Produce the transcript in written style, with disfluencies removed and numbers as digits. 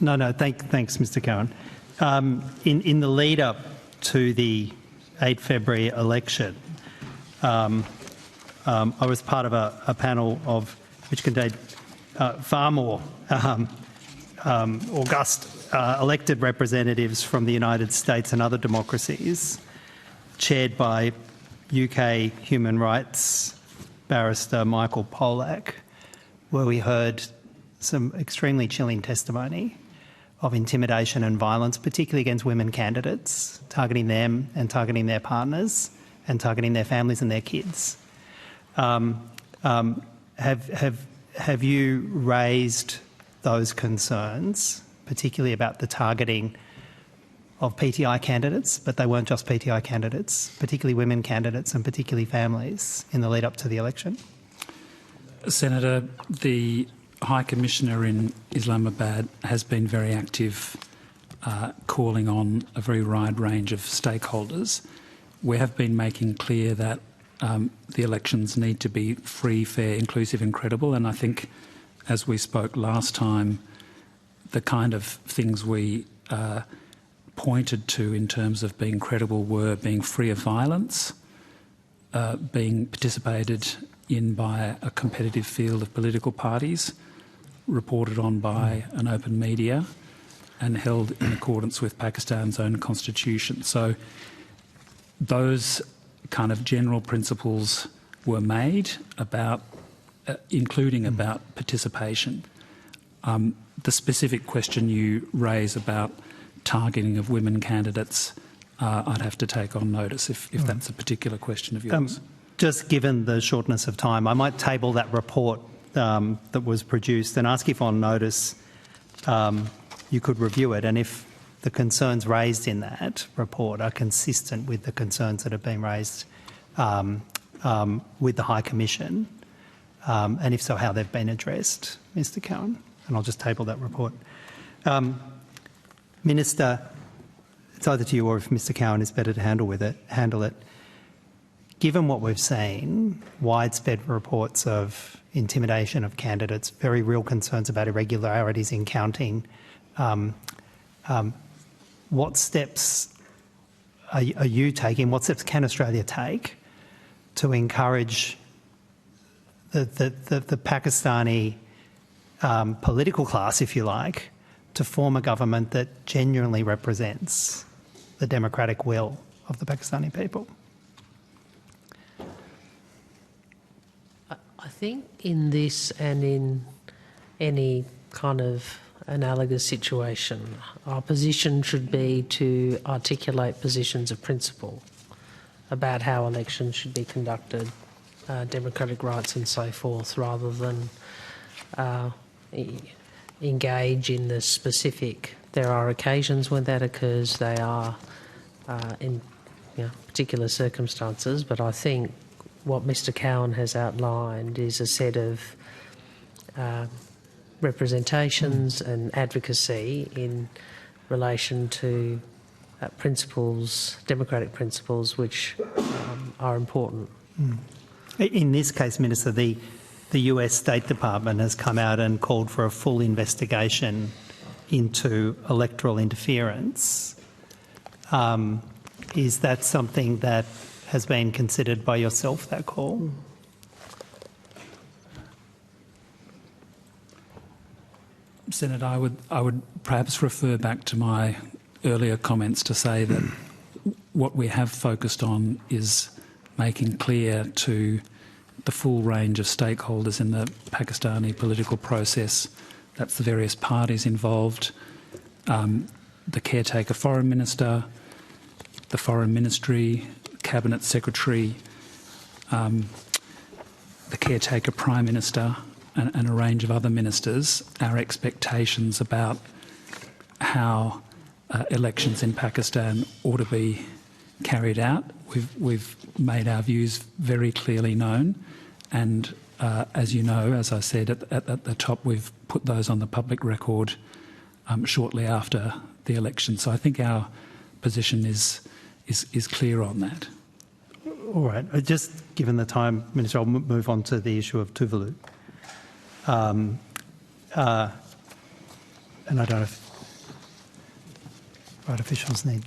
Thanks, Mr. Cowan. In the lead up to the 8 February election, I was part of a panel which contained far more august elected representatives from the United States and other democracies, chaired by UK human rights barrister Michael Pollack, where we heard some extremely chilling testimony of intimidation and violence, particularly against women candidates, targeting them and targeting their partners and targeting their families and their kids. Have you raised those concerns, particularly about the targeting of PTI candidates, but they weren't just PTI candidates, particularly women candidates and particularly families in the lead up to the election? Senator, the High Commissioner in Islamabad has been very active, calling on a very wide range of stakeholders. We have been making clear that the elections need to be free, fair, inclusive and credible, and I think, as we spoke last time, the kind of things we pointed to in terms of being credible were being free of violence, being participated in by a competitive field of political parties, reported on by an open media and held in accordance with Pakistan's own constitution. So those kind of general principles were made about, including about participation. The specific question you raise about targeting of women candidates, I'd have to take on notice if that's a particular question of yours. Just given the shortness of time, I might table that report that was produced and ask if on notice you could review it, and if the concerns raised in that report are consistent with the concerns that have been raised with the High Commission, and if so, how they've been addressed, Mr. Cowan. And I'll just table that report. Minister, it's either to you or if Mr. Cowan is better to handle it. Given what we've seen, widespread reports of intimidation of candidates, very real concerns about irregularities in counting, what steps are you taking, what steps can Australia take to encourage the Pakistani political class, if you like, to form a government that genuinely represents the democratic will of the Pakistani people? I think in this and in any kind of analogous situation, our position should be to articulate positions of principle about how elections should be conducted, democratic rights and so forth, rather than engage in the specific. There are occasions when that occurs. They are in particular circumstances, but I think what Mr. Cowan has outlined is a set of representations and advocacy in relation to principles, democratic principles, which are important. In this case, Minister, the US State Department has come out and called for a full investigation into electoral interference. Is that something that has been considered by yourself, that call? Senator, I would perhaps refer back to my earlier comments to say that what we have focused on is making clear to the full range of stakeholders in the Pakistani political process, that's the various parties involved, the caretaker foreign minister, the foreign ministry, cabinet secretary, the caretaker prime minister and a range of other ministers, our expectations about how elections in Pakistan ought to be carried out. We've made our views very clearly known, and as you know, as I said at the top, we've put those on the public record shortly after the election. So I think our position is clear on that. All right. Just given the time, Minister, I'll move on to the issue of Tuvalu. And I don't know if right officials need